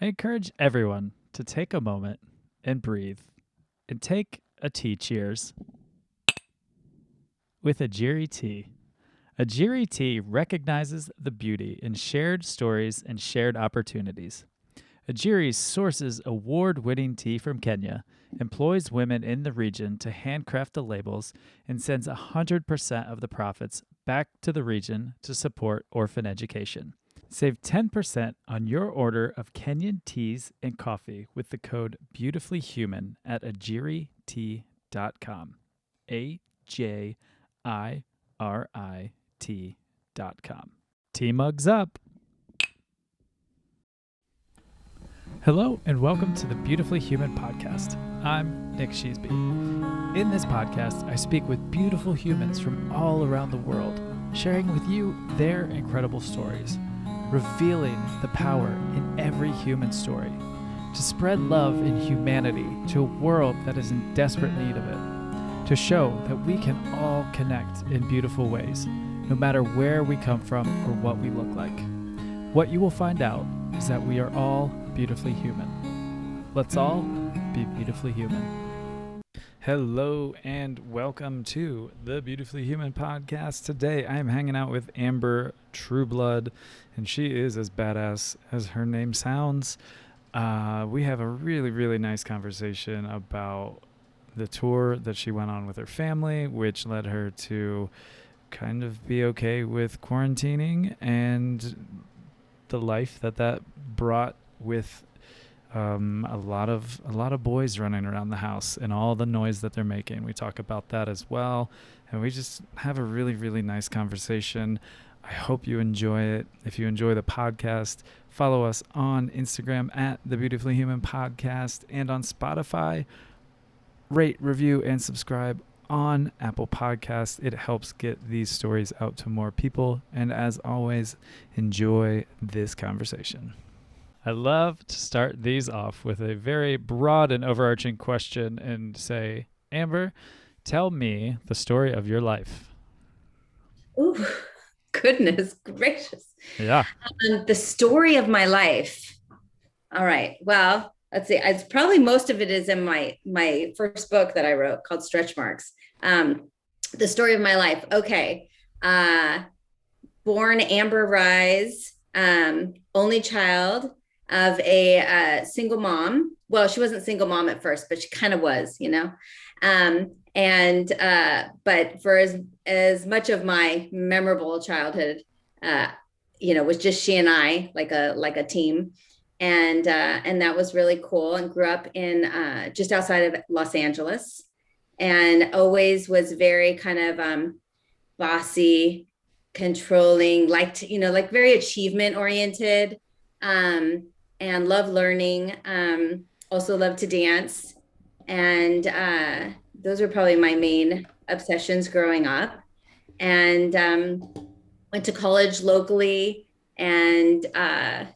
I encourage everyone to take a moment and breathe and take a tea cheers with a Ajiri tea. A Ajiri tea recognizes the beauty in shared stories and shared opportunities. Ajiri sources award-winning tea from Kenya, employs women in the region to handcraft the labels, and sends 100% of the profits back to the region to support orphan education. Save 10% on your order of Kenyan teas and coffee with the code BeautifullyHuman at ajiritea.com. AJIRIT.com. Tea mugs up. Hello and welcome to the Beautifully Human podcast. I'm Nick Sheesby. In this podcast, I speak with beautiful humans from all around the world, sharing with you their incredible stories, revealing the power in every human story, to spread love and humanity to a world that is in desperate need of it, to show that we can all connect in beautiful ways, no matter where we come from or what we look like. What you will find out is that we are all beautifully human. Let's all be beautifully human. Hello and welcome to the Beautifully Human podcast. Today I am hanging out with Amber Trueblood, and she is as badass as her name sounds. We have a really nice conversation about the tour that she went on with her family, which led her to kind of be okay with quarantining and the life that brought with a lot of boys running around the house and all the noise that they're making. We talk about that as well, and we just have a really nice conversation. I hope you enjoy it. If you enjoy the podcast, follow us on Instagram at the Beautifully Human Podcast and on Spotify. Rate, review, and subscribe on Apple Podcasts. It helps get these stories out to more people. And as always, enjoy this conversation. I love to start these off with a very broad and overarching question and say, Amber, tell me the story of your life. Oh, goodness gracious. Yeah. The story of my life. All right. Well, let's see. It's probably most of it is in my first book that I wrote called Stretch Marks. The story of my life. Okay. Born Amber Rise, only child of a single mom. Well, she wasn't single mom at first, but she kind of was, but for as much of my memorable childhood, was just she and I, like a team. And that was really cool, and grew up in just outside of Los Angeles, and always was very kind of bossy, controlling, like very achievement oriented, and love learning. Also love to dance. And those are probably my main obsessions growing up. And went to college locally and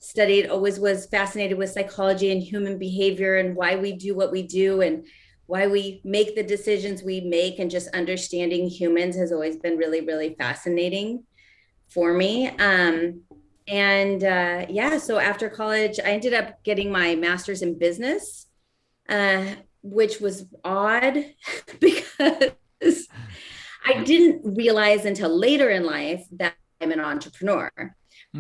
studied, always was fascinated with psychology and human behavior and why we do what we do and why we make the decisions we make, and just understanding humans has always been really fascinating for me. So after college, I ended up getting my master's in business, which was odd because I didn't realize until later in life that I'm an entrepreneur,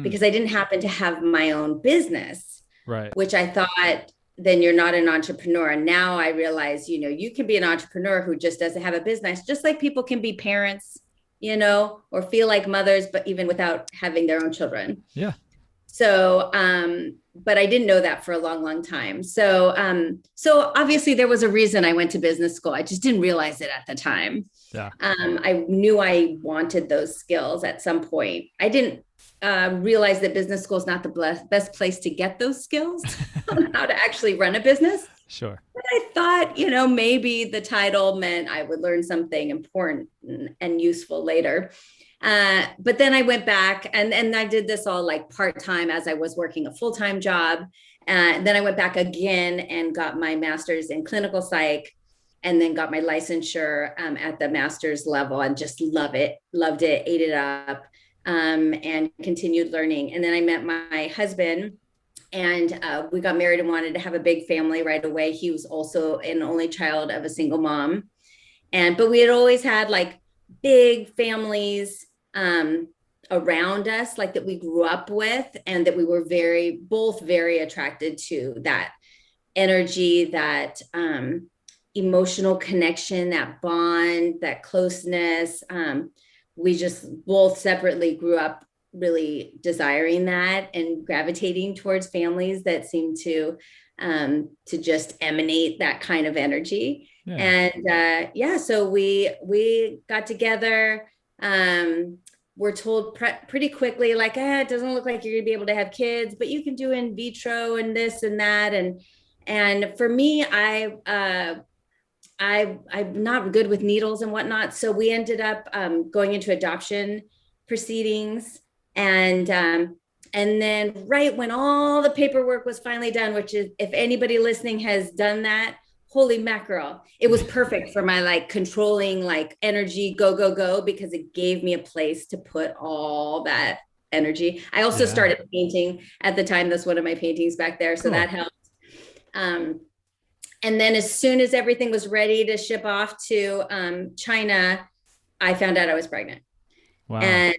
because I didn't happen to have my own business, Right. Which I thought, then you're not an entrepreneur. And now I realize, you can be an entrepreneur who just doesn't have a business, just like people can be parents, or feel like mothers, but even without having their own children. Yeah. So, but I didn't know that for a long time. So obviously there was a reason I went to business school. I just didn't realize it at the time. Yeah. I knew I wanted those skills at some point. I didn't realize that business school is not the best place to get those skills on how to actually run a business. Sure. But I thought, maybe the title meant I would learn something important and useful later. But then I went back and I did this all like part-time as I was working a full-time job. Then I went back again and got my master's in clinical psych, and then got my licensure at the master's level, and just loved it, ate it up, and continued learning. And then I met my husband And we got married and wanted to have a big family right away. He was also an only child of a single mom. But we had always had like big families around us, like that we grew up with, and that we were both very attracted to that energy, that emotional connection, that bond, that closeness. We just both separately grew up really desiring that and gravitating towards families that seem to just emanate that kind of energy. Yeah. And yeah, so we got together. We're told pretty quickly, like, it doesn't look like you're gonna be able to have kids, but you can do in vitro and this and that. And for me, I'm not good with needles and whatnot. So we ended up going into adoption proceedings. And then right when all the paperwork was finally done, which is, if anybody listening has done that, holy mackerel, it was perfect for my like controlling like energy, go, go, go, because it gave me a place to put all that energy. I also started painting at the time. That's one of my paintings back there. So that helped. And then as soon as everything was ready to ship off to China, I found out I was pregnant. Wow. And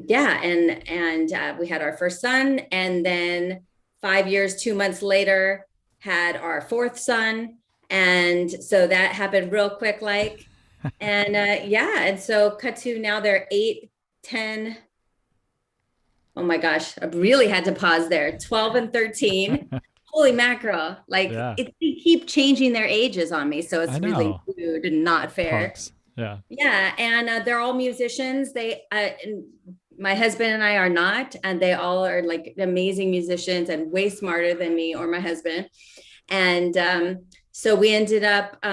yeah, and we had our first son, and then 5 years, 2 months later, had our fourth son. And so that happened real quick, like, and yeah, and so cut to now they're 8, 10. Oh my gosh, I really had to pause there. 12 and 13. Holy mackerel. Like they keep changing their ages on me. So it's really rude and not fair. Punks. Yeah. Yeah. And they're all musicians. My husband and I are not, and they all are like amazing musicians and way smarter than me or my husband. And so we ended up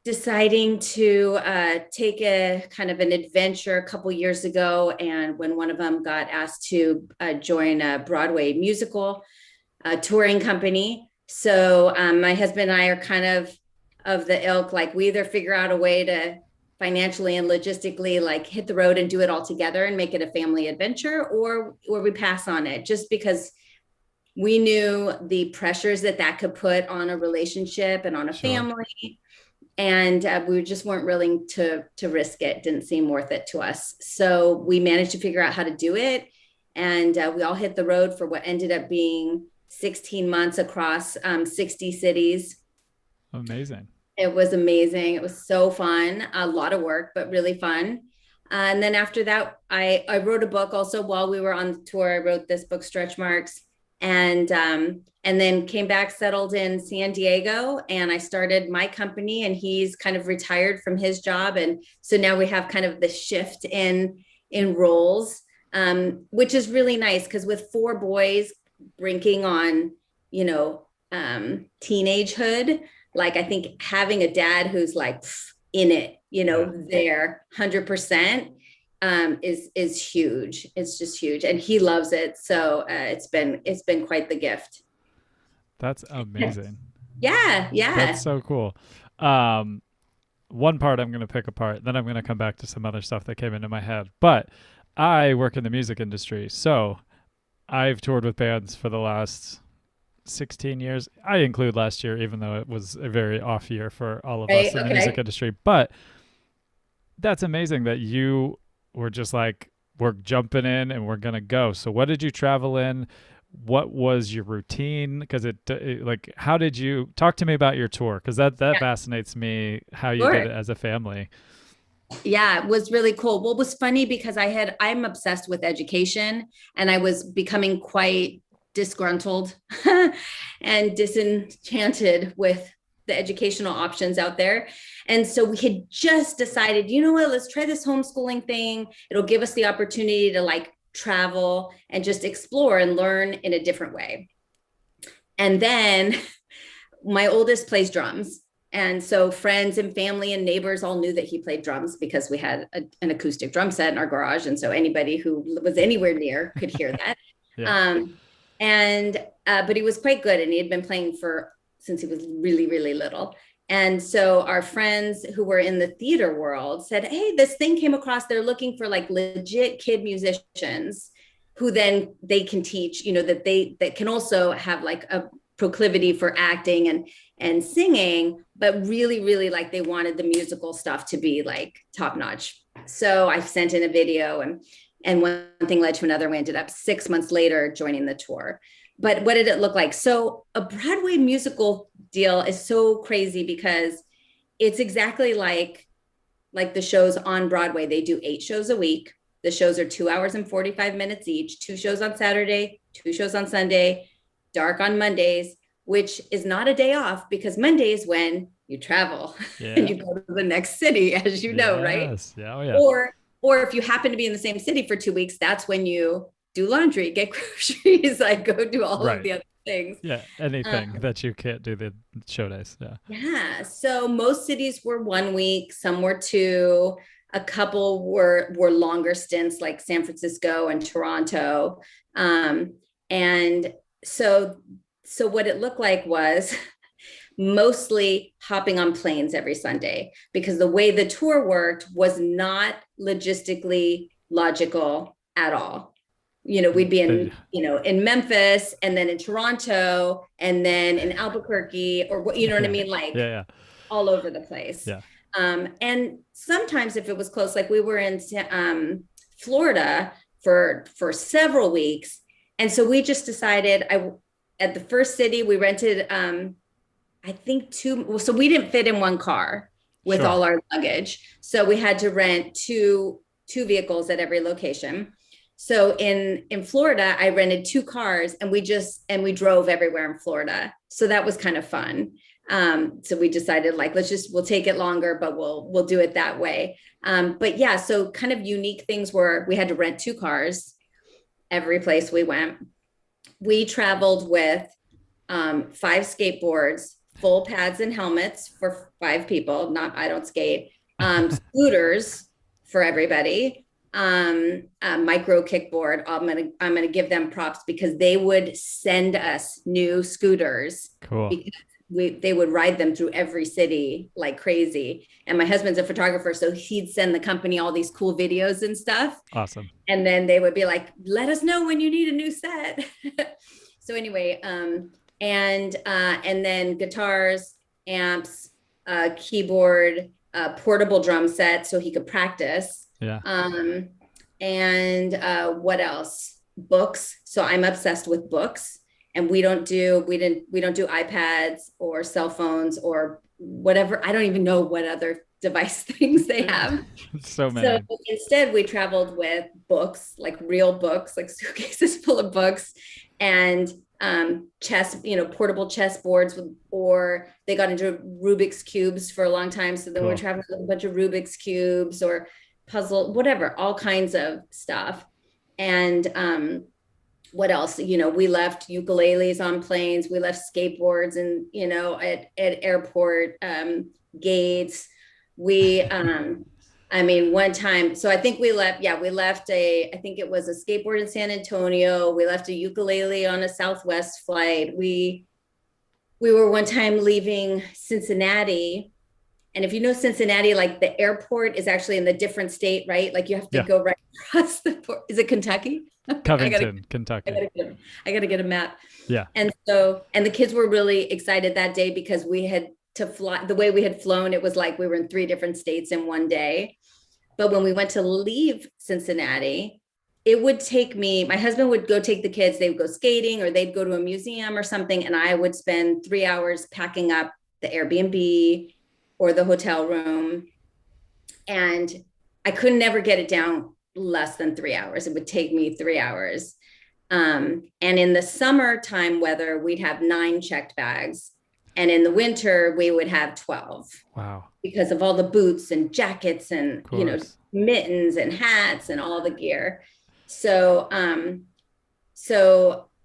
deciding to take a kind of an adventure a couple years ago. And when one of them got asked to join a Broadway musical touring company. So my husband and I are kind of the ilk, like we either figure out a way to financially and logistically like hit the road and do it all together and make it a family adventure, or we pass on it, just because we knew the pressures that could put on a relationship and on a family. And we just weren't willing to risk it. Didn't seem worth it to us. So we managed to figure out how to do it. And we all hit the road for what ended up being 16 months across 60 cities. Amazing. It was amazing. It was so fun. A lot of work, but really fun. And then after that, I wrote a book also while we were on the tour. I wrote this book, Stretch Marks, and then came back, settled in San Diego, and I started my company, and he's kind of retired from his job. And so now we have kind of the shift in roles, which is really nice, because with 4 boys brinking on, teenagehood, like I think having a dad who's like in it, there 100%, is huge. It's just huge, and he loves it. So it's been quite the gift. That's amazing. Yeah. That's so cool. One part I'm going to pick apart, then I'm going to come back to some other stuff that came into my head. But I work in the music industry, so I've toured with bands for the last 16 years. I include last year, even though it was a very off year for all of us in the music industry. But that's amazing that you were just like, we're jumping in and we're going to go. So what did you travel in? What was your routine? Because like, how did you talk to me about your tour? Because that fascinates me, how you did it as a family. Yeah, it was really cool. Well, it was funny because I'm obsessed with education, and I was becoming quite disgruntled and disenchanted with the educational options out there. And so we had just decided, you know what, let's try this homeschooling thing. It'll give us the opportunity to like travel and just explore and learn in a different way. And then my oldest plays drums. And so friends and family and neighbors all knew that he played drums, because we had an acoustic drum set in our garage. And so anybody who was anywhere near could hear that. But he was quite good, and he had been playing since he was really, really little. And so our friends who were in the theater world said, hey, this thing came across, they're looking for like legit kid musicians. who then they can teach, that can also have like a proclivity for acting and singing, but really, really like they wanted the musical stuff to be like top notch. So I sent in a video, and one thing led to another. We ended up 6 months later joining the tour. But what did it look like? So a Broadway musical deal is so crazy because it's exactly like the shows on Broadway. They do 8 shows a week. The shows are 2 hours and 45 minutes each, 2 shows on Saturday, 2 shows on Sunday, dark on Mondays, which is not a day off because Monday is when you travel and you go to the next city, as you know, right? Yeah. Oh, yeah. Or if you happen to be in the same city for 2 weeks, that's when you do laundry, get groceries, like go do all of the other things. Yeah, anything that you can't do the show days. Yeah. Yeah. So most cities were 1 week, some were 2. A couple were longer stints, like San Francisco and Toronto. And so what it looked like was mostly hopping on planes every Sunday, because the way the tour worked was not logistically logical at all. We'd be in Memphis, and then in Toronto, and then in Albuquerque, or you know what I mean? Like all over the place. Yeah. And sometimes if it was close, like we were in Florida for several weeks. And so we just decided, at the first city we rented, I think 2. So we didn't fit in one car with all our luggage. So we had to rent two vehicles at every location. So in Florida, I rented 2 cars, and we drove everywhere in Florida. So that was kind of fun. So we decided, like, we'll take it longer, but we'll do it that way. But yeah, so kind of unique things were we had to rent 2 cars every place we went. We traveled with 5 skateboards, full pads and helmets for 5 people. I don't skate. Scooters for everybody. Micro kickboard. I'm gonna give them props because they would send us new scooters. Cool. Because they would ride them through every city like crazy. And my husband's a photographer, so he'd send the company all these cool videos and stuff. Awesome. And then they would be like, let us know when you need a new set. So anyway, and then guitars, amps, keyboard, portable drum set so he could practice. Yeah. And what else? Books. So I'm obsessed with books. And we don't do iPads or cell phones or whatever. I don't even know what other device things they have. So many. So instead we traveled with books, like real books, like suitcases full of books, and portable chess boards, or they got into Rubik's cubes for a long time. So then we're traveling with a bunch of Rubik's cubes or puzzle, whatever, all kinds of stuff. And what else? We left ukuleles on planes. We left skateboards and, at airport gates. We, one time, so I think we left I think it was a skateboard in San Antonio. We left a ukulele on a Southwest flight. We were one time leaving Cincinnati. And if you know Cincinnati, like the airport is actually in the different state, right? Like you have to go right across the port. Is it Kentucky? Covington, Kentucky. I got to get a map. Yeah. And the kids were really excited that day because we had to fly. The way we had flown, it was like we were in 3 different states in one day. But when we went to leave Cincinnati, it would take me, my husband would go take the kids, they would go skating or they'd go to a museum or something. And I would spend 3 hours packing up the Airbnb or the hotel room. And I could never get it down less than 3 hours. It would take me 3 hours. And in the summertime weather, we'd have 9 checked bags. And in the winter, we would have 12. Wow. Because of all the boots and jackets and, mittens and hats and all the gear. So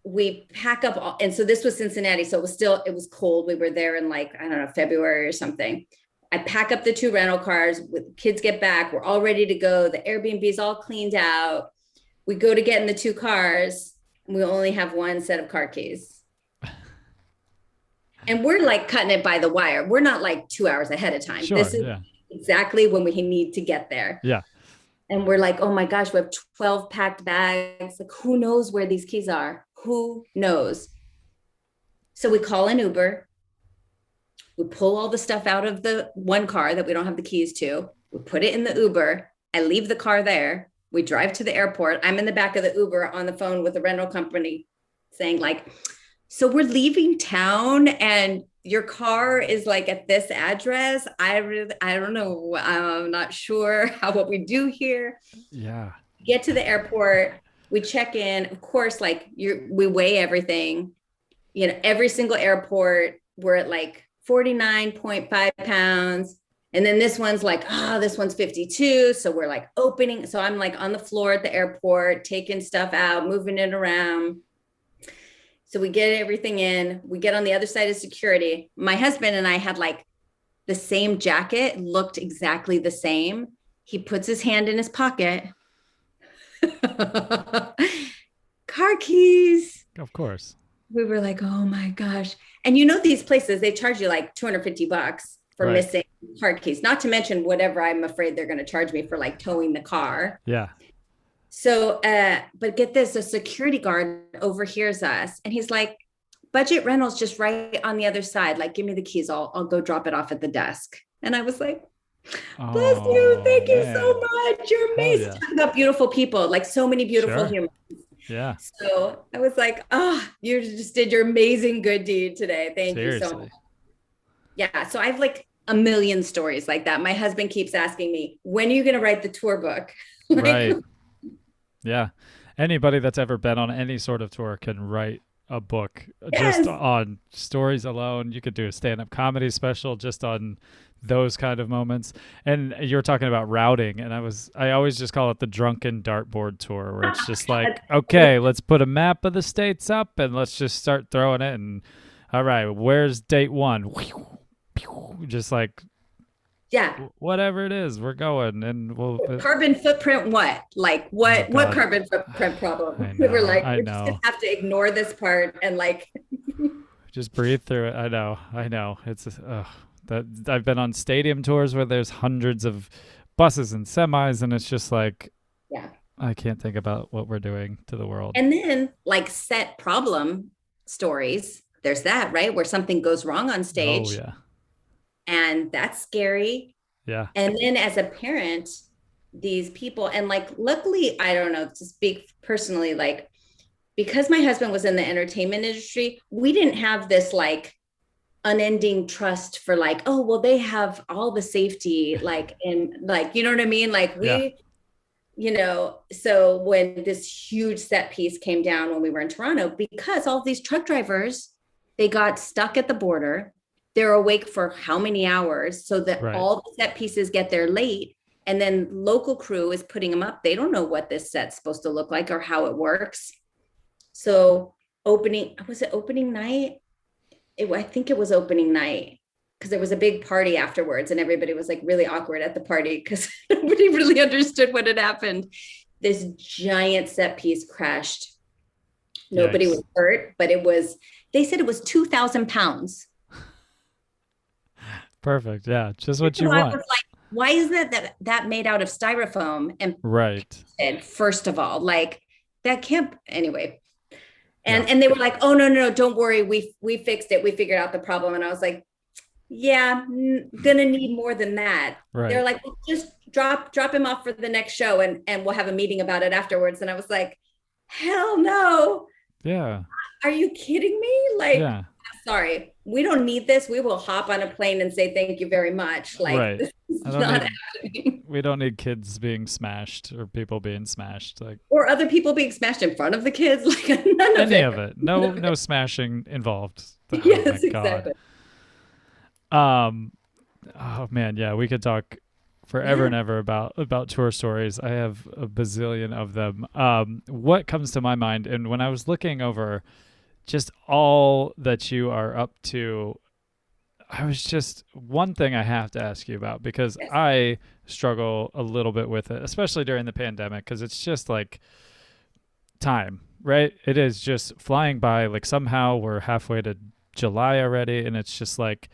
we pack up all, and so this was Cincinnati. So it was cold. We were there in February or something. I pack up the 2 rental cars with kids get back. We're all ready to go. The Airbnb's all cleaned out. We go to get in the 2 cars. And we only have 1 set of car keys. And we're like cutting it by the wire. We're not like 2 hours ahead of time. Sure, this is exactly when we need to get there. Yeah. And we're like, oh my gosh, we have 12 packed bags. Like, who knows where these keys are? Who knows? So we call an Uber. We pull all the stuff out of the one car that we don't have the keys to. We put it in the Uber. I leave the car there. We drive to the airport. I'm in the back of the Uber on the phone with the rental company saying, like, so we're leaving town and your car is like at this address. I don't know. I'm not sure what we do here. Yeah. Get to the airport. We check in. Of course, like we weigh everything. You know, every single airport, we're at like 49.5 pounds. And then this one's like, this one's 52. So we're like opening. So I'm like on the floor at the airport, taking stuff out, moving it around. So we get everything in. We get on the other side of security. My husband and I had like the same jacket, looked exactly the same. He puts his hand in his pocket. Car keys. Of course. We were like, oh my gosh. And you know, these places, they charge you like $250 for missing car keys, not to mention whatever I'm afraid they're going to charge me for like towing the car. Yeah. So, but get this, a security guard overhears us and he's like, budget rentals just right on the other side. Like, give me the keys. I'll go drop it off at the desk. And I was like, bless you. Thank you so much. You're amazing. Talking about beautiful people, like so many beautiful humans. Yeah. So I was like, you just did your amazing good deed today. Thank you so much. Yeah. So I've like a million stories like that. My husband keeps asking me, when are you going to write the tour book? Right. Yeah. Anybody that's ever been on any sort of tour can write a book just on stories alone. You could do a stand-up comedy special just on those kind of moments. And you're talking about routing, and I always just call it the drunken dartboard tour, where it's just like, okay, let's put a map of the states up and let's just start throwing it. And all right, where's date one? Just like, whatever it is, we're going. And we'll carbon footprint. What carbon footprint problem? We were like, we just gonna have to ignore this part and like just breathe through it. I know. It's that I've been on stadium tours where there's hundreds of buses and semis, and it's just like, I can't think about what we're doing to the world. And then like set problem stories. There's that, right? Where something goes wrong on stage. Oh, yeah. And that's scary. Yeah. And then as a parent, these people, and like, luckily, I don't know, to speak personally, like, because my husband was in the entertainment industry, we didn't have this like unending trust for like, oh, well, they have all the safety, like, and like, you know what I mean? Like you know, so when this huge set piece came down when we were in Toronto, because all these truck drivers, they got stuck at the border. They're awake for how many hours so that all the set pieces get there late. And then local crew is putting them up. They don't know what this set's supposed to look like or how it works. So was it opening night? I think it was opening night because there was a big party afterwards and everybody was like really awkward at the party because nobody really understood what had happened. This giant set piece crashed. Nobody was hurt, but they said it was 2,000 pounds. Perfect. Yeah. Just what you want. I was like, why is that made out of styrofoam? And first of all, like that can't anyway. And they were like, oh, no, don't worry. We fixed it. We figured out the problem. And I was like, gonna need more than that. Right. They're like, well, just drop him off for the next show and we'll have a meeting about it afterwards. And I was like, hell no. Yeah. Are you kidding me? Like, sorry, we don't need this. We will hop on a plane and say thank you very much. Like, this is not happening. We don't need kids being smashed or people being smashed, like, or other people being smashed in front of the kids. Like none of it. No smashing involved. Yes, exactly. Oh man, yeah, we could talk forever and ever about tour stories. I have a bazillion of them. What comes to my mind, and when I was looking over just all that you are up to, I was just, one thing I have to ask you about, because I struggle a little bit with it, especially during the pandemic, because it's just like time, right? It is just flying by. Like somehow we're halfway to July already, and it's just like,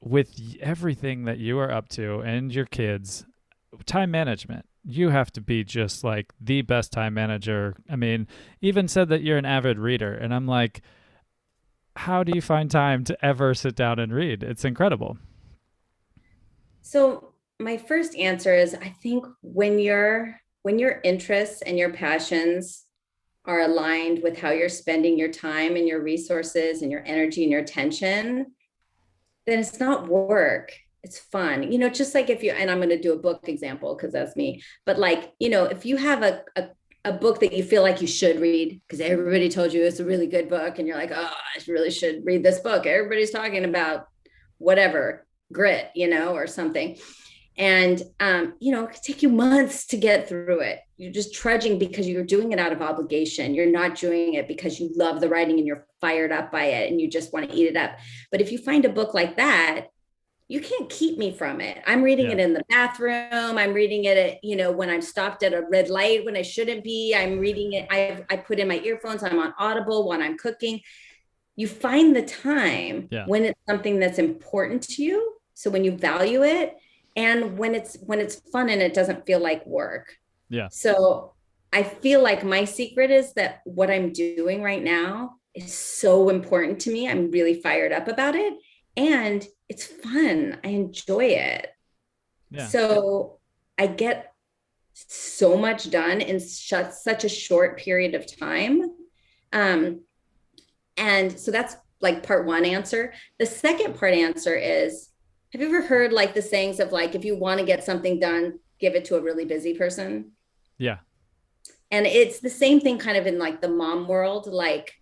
with everything that you are up to and your kids, time management, you have to be just like the best time manager. I mean, even said that you're an avid reader, and I'm like, how do you find time to ever sit down and read? It's incredible. So my first answer is I think when your interests and your passions are aligned with how you're spending your time and your resources and your energy and your attention, then it's not work. It's fun. Just like if you, and I'm going to do a book example because that's me, but like, if you have a book that you feel like you should read because everybody told you it's a really good book and you're like, oh, I really should read this book. Everybody's talking about whatever, grit, or something. And it could take you months to get through it. You're just trudging because you're doing it out of obligation. You're not doing it because you love the writing and you're fired up by it and you just want to eat it up. But if you find a book like that, you can't keep me from it. I'm reading Yeah. it in the bathroom. I'm reading it at, when I'm stopped at a red light when I shouldn't be. I'm reading it. I put in my earphones. I'm on Audible when I'm cooking. You find the time Yeah. when it's something that's important to you. So when you value it, and when it's fun and it doesn't feel like work. Yeah. So I feel like my secret is that what I'm doing right now is so important to me. I'm really fired up about it and it's fun. I enjoy it. Yeah. So I get so much done in such a short period of time. And so that's like part one answer. The second part answer is, have you ever heard like the sayings of like, if you want to get something done, give it to a really busy person? Yeah. And it's the same thing kind of in like the mom world. Like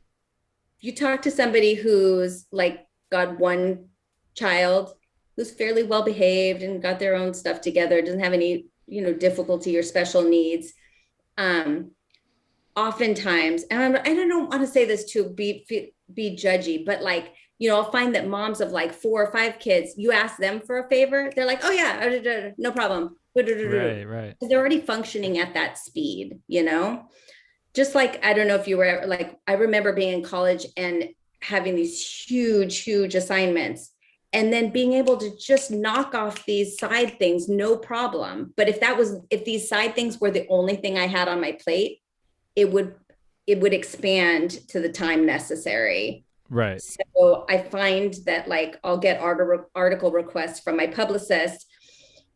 you talk to somebody who's like got one child who's fairly well behaved and got their own stuff together, doesn't have any, difficulty or special needs. Oftentimes, and I don't want to say this to be judgy, but like, I'll find that moms of like 4 or 5 kids, you ask them for a favor, they're like, oh yeah, no problem. Right. They're already functioning at that speed, just like, I don't know if you were like, I remember being in college and having these huge assignments and then being able to just knock off these side things, no problem. But if these side things were the only thing I had on my plate, it would expand to the time necessary. Right. So I find that like I'll get article requests from my publicist.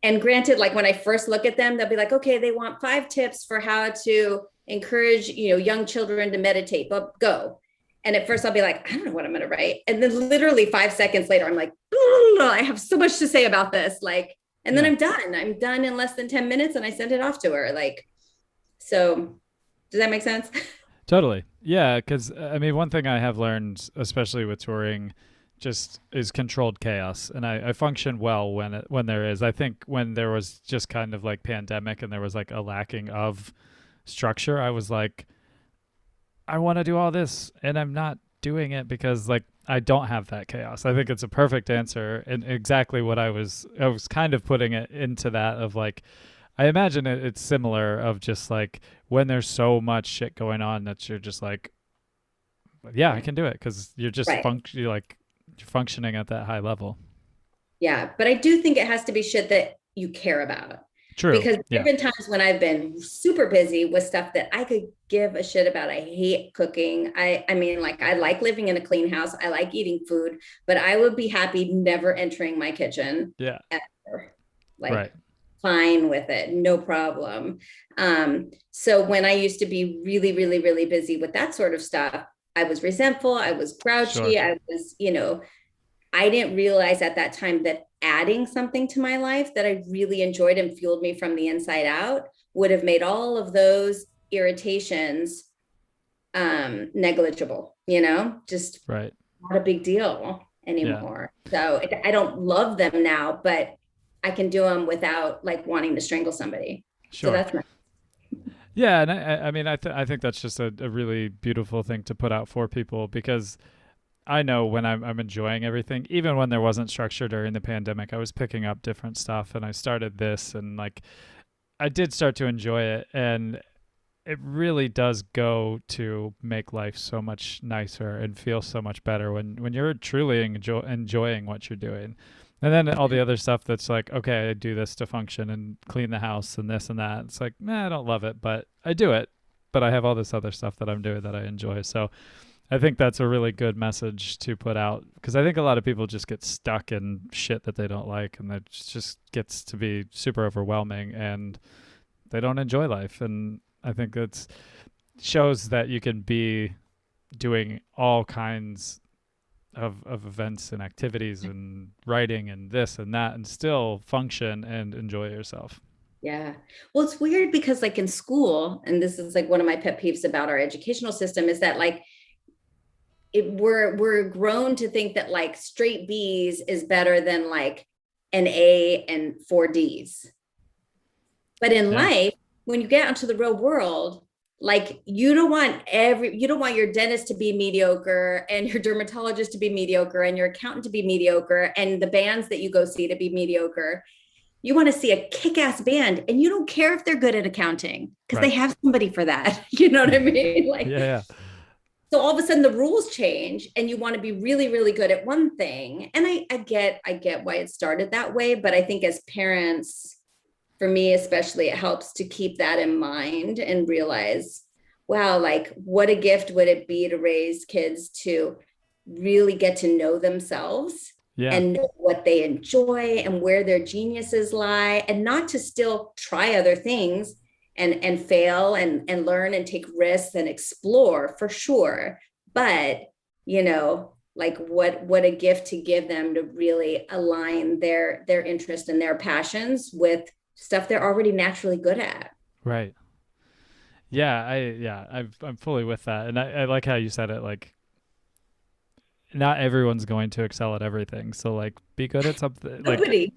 And granted, like when I first look at them, they'll be like, okay, they want 5 tips for how to encourage, young children to meditate, but go. And at first I'll be like, I don't know what I'm going to write. And then literally 5 seconds later, I'm like, I have so much to say about this. Like, and then I'm done in less than 10 minutes and I send it off to her. Like, so does that make sense? Totally. Yeah. Cause I mean, one thing I have learned, especially with touring, just is controlled chaos. And I function well when there is. I think when there was just kind of like pandemic and there was like a lacking of structure, I was like, I want to do all this and I'm not doing it because like I don't have that chaos. I think it's a perfect answer and exactly what I was kind of putting it into that of like, I imagine it's similar of just like when there's so much shit going on that you're just like, yeah, I can do it because you're just Right. you're functioning at that high level. Yeah. But I do think it has to be shit that you care about. True. Because there Yeah. have been times when I've been super busy with stuff that I could give a shit about. I hate cooking. I mean, like I like living in a clean house. I like eating food, but I would be happy never entering my kitchen Yeah. ever. Like Right. fine with it, no problem. So when I used to be really busy with that sort of stuff, I was resentful, I was Sure. grouchy, I was, I didn't realize at that time that adding something to my life that I really enjoyed and fueled me from the inside out would have made all of those irritations negligible, just Right. not a big deal Yeah. anymore. So I don't love them now, but I can do them without like wanting to strangle somebody. So Sure. that's nice. Yeah, and I mean, I think that's just a really beautiful thing to put out for people because I know when I'm enjoying everything, even when there wasn't structure during the pandemic, I was picking up different stuff and I started this and like I did start to enjoy it and it really does go to make life so much nicer and feel so much better when you're truly enjoying what you're doing. And then all the other stuff that's like, okay, I do this to function and clean the house and this and that. It's like, I don't love it, but I do it. But I have all this other stuff that I'm doing that I enjoy. So I think that's a really good message to put out, because I think a lot of people just get stuck in shit that they don't like, and that just gets to be super overwhelming, and they don't enjoy life. And I think that shows that you can be doing all kinds of events and activities and writing and this and that and still function and enjoy yourself. Yeah. Well, it's weird because like in school, and this is like one of my pet peeves about our educational system, is that like we're grown to think that like straight B's is better than like an A and 4 D's. But in Yeah. life, when you get out into the real world, like you don't want your dentist to be mediocre and your dermatologist to be mediocre and your accountant to be mediocre and the bands that you go see to be mediocre. You want to see a kick-ass band, and you don't care if they're good at accounting because Right. they have somebody for that. You know what I mean? Like, Yeah. so all of a sudden the rules change and you want to be really, really good at one thing. And I get why it started that way. But I think as parents, for me especially, it helps to keep that in mind and realize, wow, like what a gift would it be to raise kids to really get to know themselves Yeah. and know what they enjoy and where their geniuses lie, and not to still try other things and fail and learn and take risks and explore for sure. But, like what a gift to give them to really align their interest and their passions with stuff they're already naturally good at. Right. Yeah. I'm fully with that. And I like how you said it, like, not everyone's going to excel at everything. So like be good at something. Like Nobody.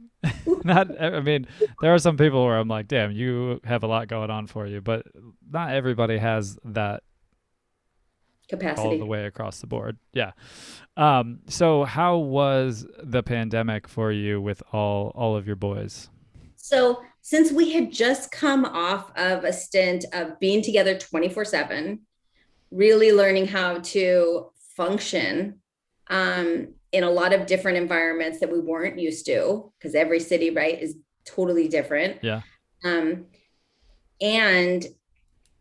not, I mean, there are some people where I'm like, damn, you have a lot going on for you, but not everybody has that all the Capacity. way across the board. Yeah. So how was the pandemic for you with all of your boys? So since we had just come off of a stint of being together 24/7, really learning how to function in a lot of different environments that we weren't used to, because every city, right, is totally different. Yeah. Um, and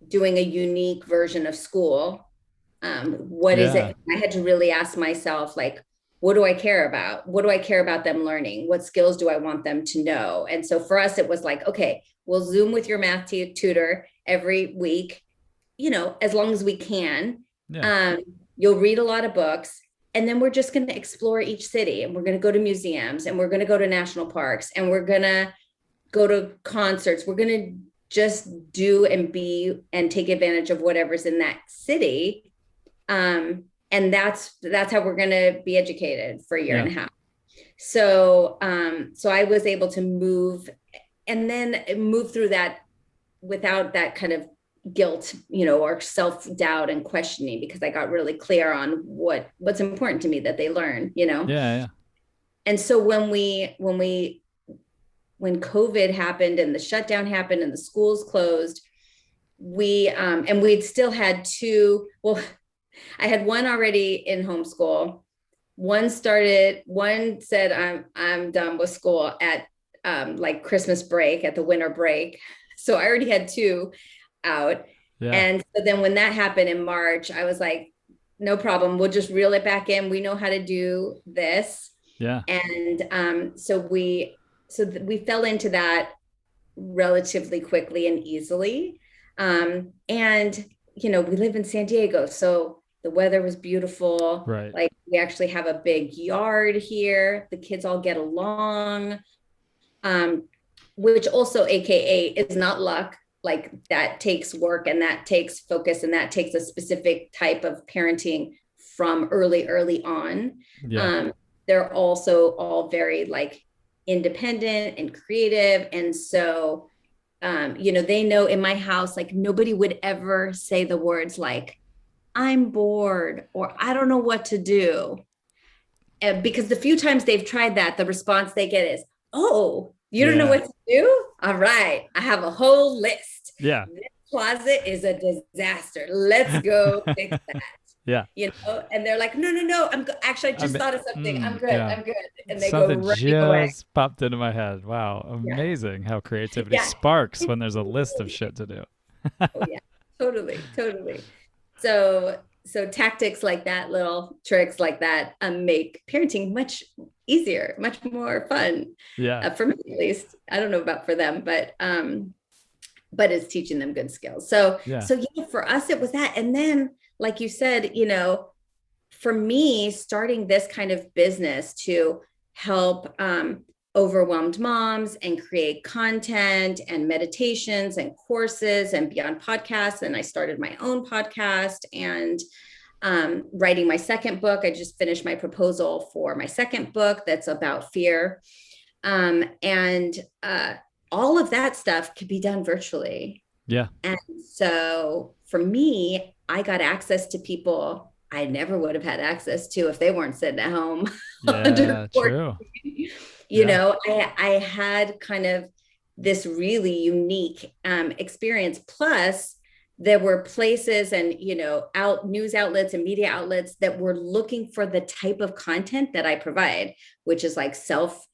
doing a unique version of school. What is Yeah. it? I had to really ask myself, like, what do I care about? What do I care about them learning? What skills do I want them to know? And so for us, it was like, okay, we'll Zoom with your math tutor every week, as long as we can. Yeah. Um, you'll read a lot of books. And then we're just going to explore each city, and we're going to go to museums, and we're going to go to national parks, and we're going to go to concerts. We're going to just do and be and take advantage of whatever's in that city. And that's how we're going to be educated for a year Yeah. and a half. So I was able to move and then move through that without that kind of guilt, or self-doubt and questioning, because I got really clear on what's important to me that they learn. Yeah. Yeah. And so when COVID happened and the shutdown happened and the schools closed, and we'd still had two. Well, I had one already in homeschool. One said, I'm done with school at like Christmas break, at the winter break. So I already had two out. Yeah. And so then when that happened in March, I was like, no problem. We'll just reel it back in. We know how to do this. Yeah. And so we fell into that relatively quickly and easily. And we live in San Diego, so the weather was beautiful. Right. Like we actually have a big yard here. The kids all get along, which also, AKA, is not luck. Like that takes work, and that takes focus, and that takes a specific type of parenting from early on. Yeah. They're also all very like independent and creative. And so, they know in my house, like nobody would ever say the words like, I'm bored, or I don't know what to do. Because the few times they've tried that, the response they get is, oh, you don't know Yeah. what to do? All right, I have a whole list. Yeah. This closet is a disaster. Let's go fix that. Yeah. and they're like, no, actually, I I just mean, thought of something. yeah. I'm good. And they go Something running away. just popped into my head. Wow. Yeah. Amazing how creativity Yeah. sparks when there's a list of shit to do. Oh yeah, totally, totally. So tactics like that, little tricks like that, make parenting much easier, much more fun, Yeah. for me at least. I don't know about for them, but it's teaching them good skills. So Yeah. so yeah, for us it was that, and then like you said, for me, starting this kind of business to help overwhelmed moms and create content and meditations and courses and be on podcasts. And I started my own podcast and writing my second book. I just finished my proposal for my second book that's about fear. And all of that stuff could be done virtually. Yeah. And so for me, I got access to people I never would have had access to if they weren't sitting at home under Yeah. True. quarantine. Yeah. I had kind of this really unique experience. Plus, there were places and out news outlets and media outlets that were looking for the type of content that I provide, which is like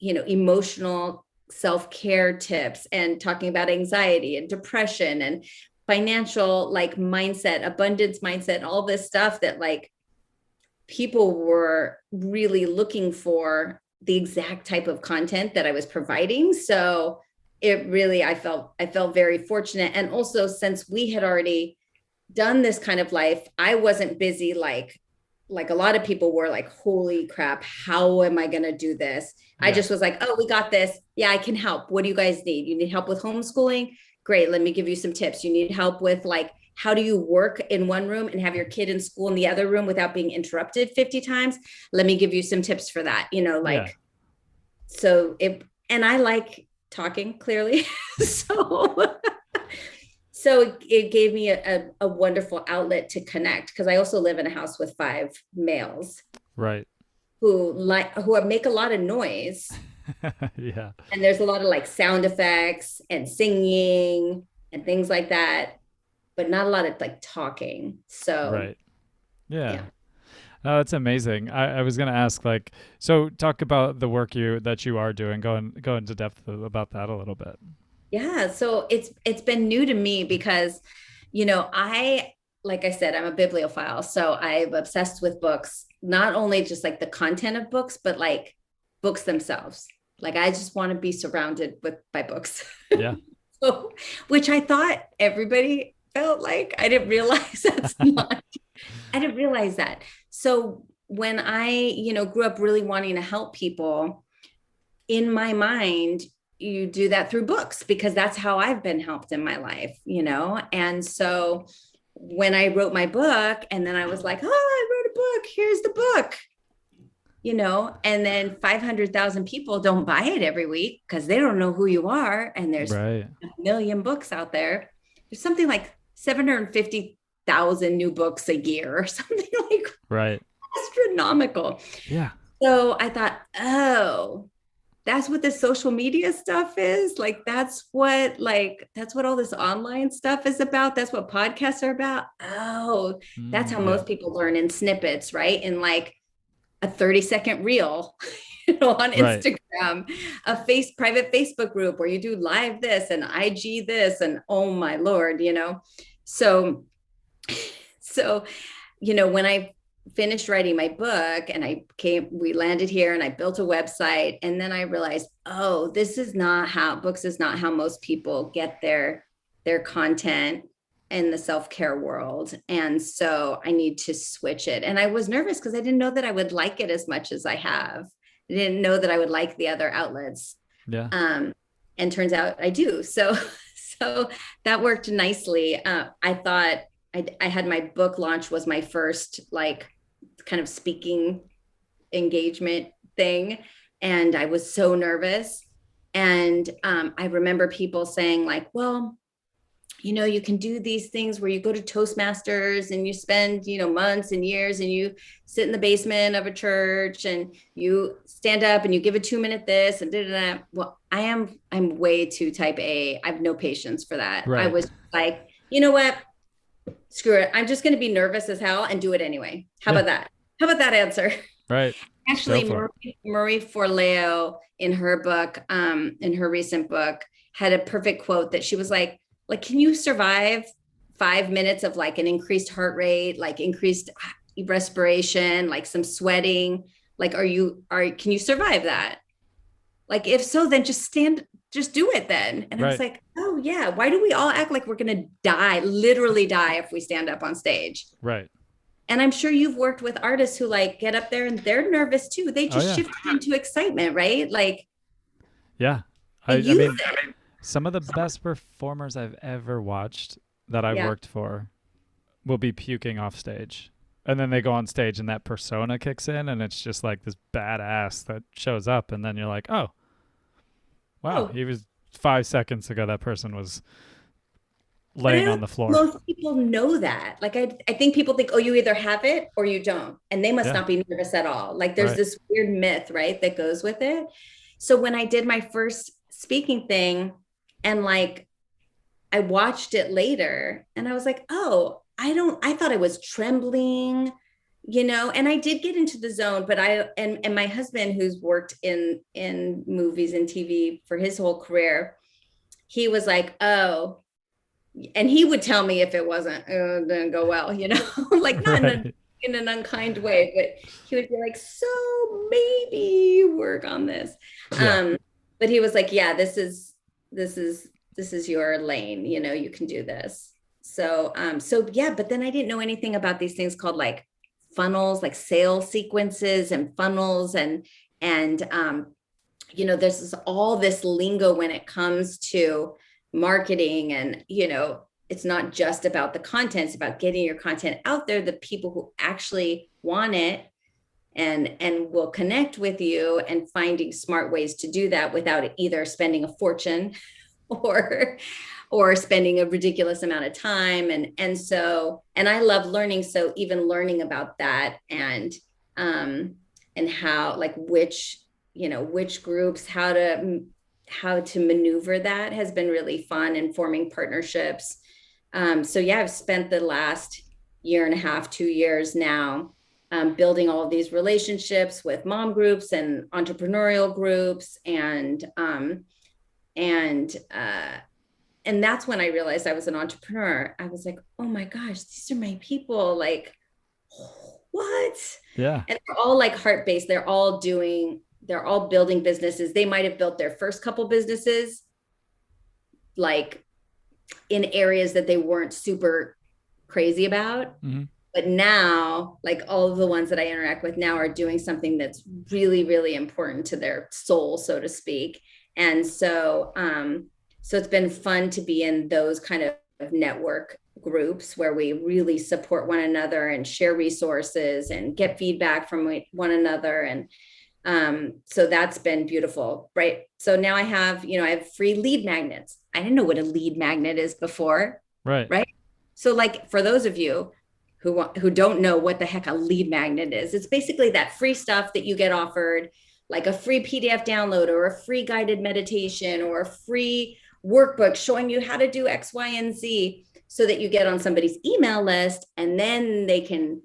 emotional self-care tips and talking about anxiety and depression and financial like mindset, abundance mindset, and all this stuff that like people were really looking for the exact type of content that I was providing. So it really, I felt very fortunate. And also, since we had already done this kind of life, I wasn't busy like a lot of people were like, holy crap, how am I going to do this? I Yeah. just was like, oh, we got this. Yeah, I can help. What do you guys need? You need help with homeschooling? Great. Let me give you some tips. You need help with like, how do you work in one room and have your kid in school in the other room without being interrupted 50 times? Let me give you some tips for that. Yeah. And I like talking clearly. so so it gave me a wonderful outlet to connect, because I also live in a house with 5 males Right. who make a lot of noise, Yeah. and there's a lot of like sound effects and singing and things like that, but not a lot of like talking. So Right. Yeah. yeah. No, that's amazing. I was gonna ask, like, so talk about the work that you are doing. Go into depth about that a little bit. Yeah, so it's been new to me because, I like I said, I'm a bibliophile, so I'm obsessed with books, not only just like the content of books, but like books themselves. Like I just want to be surrounded by books. Yeah. So, which I thought everybody felt like. I didn't realize that's not. I didn't realize that. So when I, grew up really wanting to help people, in my mind, you do that through books because that's how I've been helped in my life. And so when I wrote my book, and then I was like, oh, I wrote a book, here's the book, and then 500,000 people don't buy it every week because they don't know who you are. And there's Right. a million books out there. There's something like 750,000 new books a year or something like Right. astronomical. Yeah. So I thought, oh, that's what the social media stuff is. That's what all this online stuff is about. That's what podcasts are about. Oh, that's how Yeah. most people learn, in snippets, right? In like a 30-second reel, on Right. Instagram, private Facebook group where you do live this and IG this, and oh my Lord. So, so, when I finished writing my book and we landed here and I built a website, and then I realized, oh, books is not how most people get their content in the self-care world. And so I need to switch it. And I was nervous because I didn't know that I would like it as much as I have. I didn't know that I would like the other outlets. Yeah. And turns out I do. So that worked nicely. I thought I had my book launch was my first like kind of speaking engagement thing. And I was so nervous. And I remember people saying like, well, you can do these things where you go to Toastmasters and you spend, months and years, and you sit in the basement of a church and you stand up and you give a 2-minute this and da. Well, I'm way too type A. I have no patience for that. I Right. was like, you know what? screw it. I'm just going to be nervous as hell and do it anyway. How Yeah. about that? How about that answer? Right. Just go Actually, for it. Marie Forleo in her book, in her recent book, had a perfect quote that she was like, can you survive 5 minutes of like an increased heart rate, like increased respiration, like some sweating? Like, can you survive that? Like, if so, then just do it then. And I was Right. like, oh yeah, why do we all act like we're gonna die, literally die if we stand up on stage? Right. And I'm sure you've worked with artists who like get up there and they're nervous too. They Oh just yeah. shift into excitement, right? Like Yeah. they I use mean, it. some of the best performers I've ever watched that I've Yeah. worked for will be puking off stage. And then they go on stage and that persona kicks in and it's just like this badass that shows up. And then you're like, oh, wow, Oh, he was 5 seconds ago. That person was but I laying on don't the think floor. most people know that. Like I think people think, oh, you either have it or you don't. And they must Yeah. not be nervous at all. Like there's Right. this weird myth, right, that goes with it. So when I did my first speaking thing and like I watched it later and I was like, oh, I thought I was trembling, and I did get into the zone, but and my husband, who's worked in movies and TV for his whole career, he was like, oh, and he would tell me if it wasn't, didn't go well, like not Right. in an unkind way, but he would be like, so maybe work on this. Yeah. Um, but he was like, yeah, this is your lane, you can do this. So yeah, but then I didn't know anything about these things called like funnels, like sales sequences and funnels and there's all this lingo when it comes to marketing and it's not just about the content, it's about getting your content out there, the people who actually want it and will connect with you, and finding smart ways to do that without either spending a fortune or spending a ridiculous amount of time. And I love learning, so even learning about that and how, like, which groups, how to maneuver that has been really fun, and forming partnerships. So yeah, I've spent the last year and a half, 2 years now, building all of these relationships with mom groups and entrepreneurial groups, and that's when I realized I was an entrepreneur. I was like, oh my gosh, these are my people. Like, what? Yeah. And they're all like heart based. They're all building businesses. They might have built their first couple businesses like in areas that they weren't super crazy about. Mm-hmm. But now, like, all of the ones that I interact with now are doing something that's really, really important to their soul, so to speak. And so it's been fun to be in those kind of network groups where we really support one another and share resources and get feedback from one another. And so that's been beautiful, right? So now I have free lead magnets. I didn't know what a lead magnet is before, Right. right? So, like, for those of you who don't know what the heck a lead magnet is, it's basically that free stuff that you get offered, like a free PDF download or a free guided meditation or a free workbook showing you how to do X, Y, and Z, so that you get on somebody's email list, and then they can,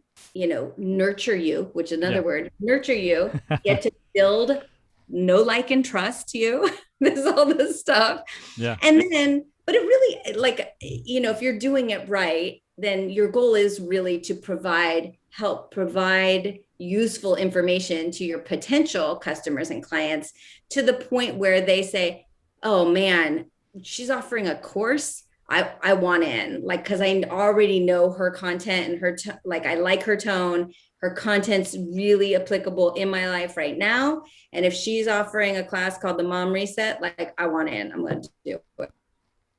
nurture you, which is another Yeah. word, nurture you, get to build, know, like, and trust you. This is all this stuff. Yeah. And then, but it really, like, if you're doing it right, then your goal is really to help provide useful information to your potential customers and clients, to the point where they say, oh man, she's offering a course. I want in, like, because I already know her content and like, I like her tone. Her content's really applicable in my life right now. And if she's offering a class called the Mom Reset, like, I want in, I'm going to do it.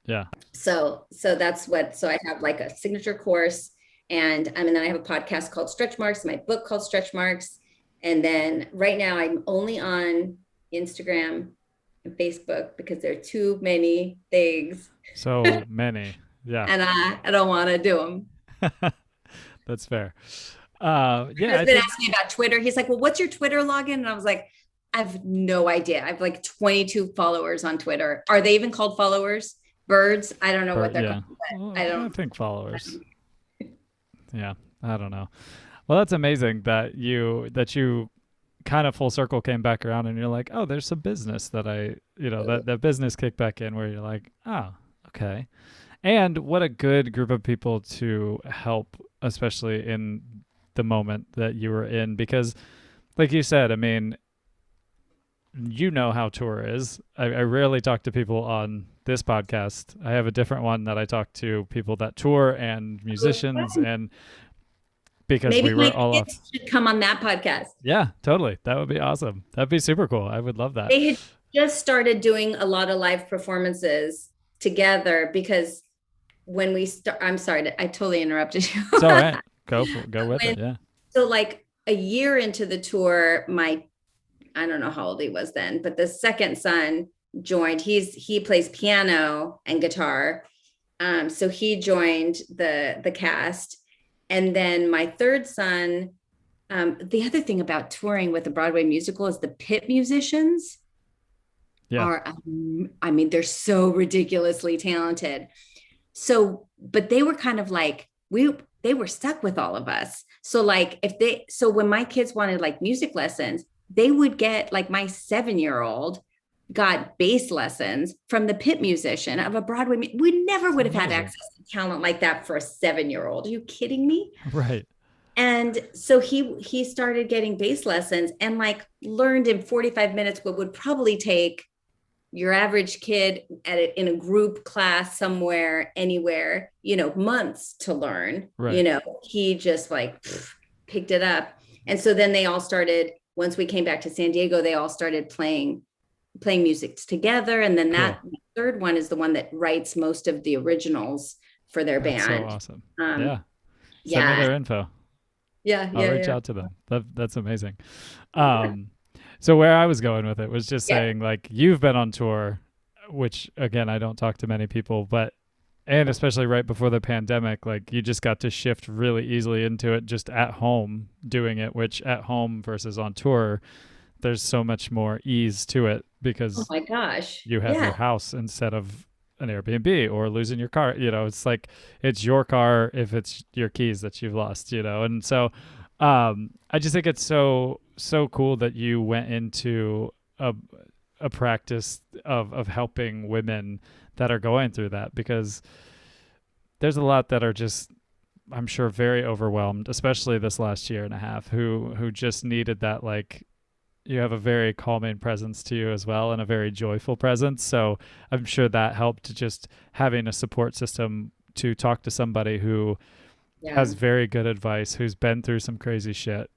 Yeah. So I have like a signature course, and then I have a podcast called Stretch Marks, my book called Stretch Marks. And then right now I'm only on Instagram and Facebook because there are too many things. So many. Yeah. And I don't want to do them. That's fair. My Yeah, I husband think asked me about Twitter. He's like, well, what's your Twitter login? And I was like, I have no idea. I have like 22 followers on Twitter. Are they even called followers? Birds? I don't know what they're yeah. called. Well, I I don't. think followers. Yeah. I don't know. Well, that's amazing that you kind of full circle came back around and you're like, oh, there's some business that that business kicked back in where you're like, oh, okay. And what a good group of people to help, especially in the moment that you were in. Because, like you said, I mean, you know how tour is. I rarely talk to people on this podcast. I have a different one that I talk to people that tour and musicians, and because Maybe we my were all off. kids should come on that podcast. Yeah, totally. That would be awesome. That'd be super cool. I would love that. They had just started doing a lot of live performances together because when we start, I'm sorry, I totally interrupted you. It's all right. Go with when, it. Yeah. so like a year into the tour, I don't know how old he was then, but the second son joined. He plays piano and guitar. So he joined the cast. And then my third son, the other thing about touring with a Broadway musical is the pit musicians Yeah. are, I mean, they're so ridiculously talented. So, but they were kind of like, they were stuck with all of us. So like so when my kids wanted like music lessons, they would get like my 7-year-old got bass lessons from the pit musician of a Broadway. We never would have had access to talent like that for a 7-year-old. Are you kidding me? Right. And so he started getting bass lessons and like learned in 45 minutes what would probably take your average kid in a group class somewhere, anywhere, months to learn. Right. He just like picked it up. And so then they all started, once we came back to San Diego, they all started playing music together. And then that third one is the one that writes most of the originals for their That's so band. awesome. Yeah. Send me Yeah. their info. Yeah. I'll reach out to them. That's amazing. So where I was going with it was just saying, like, you've been on tour, which again, I don't talk to many people, and especially right before the pandemic, like you just got to shift really easily into it just at home doing it, which at home versus on tour, there's so much more ease to it because oh my gosh, you have your house instead of an Airbnb or losing your car. It's like it's your car if it's your keys that you've lost, and so I just think it's so cool that you went into a practice of helping women that are going through that, because there's a lot that are just, I'm sure, very overwhelmed, especially this last year and a half, who just needed that, like, you have a very calming presence to you as well and a very joyful presence. So I'm sure that helped, just having a support system to talk to somebody who has very good advice, who's been through some crazy shit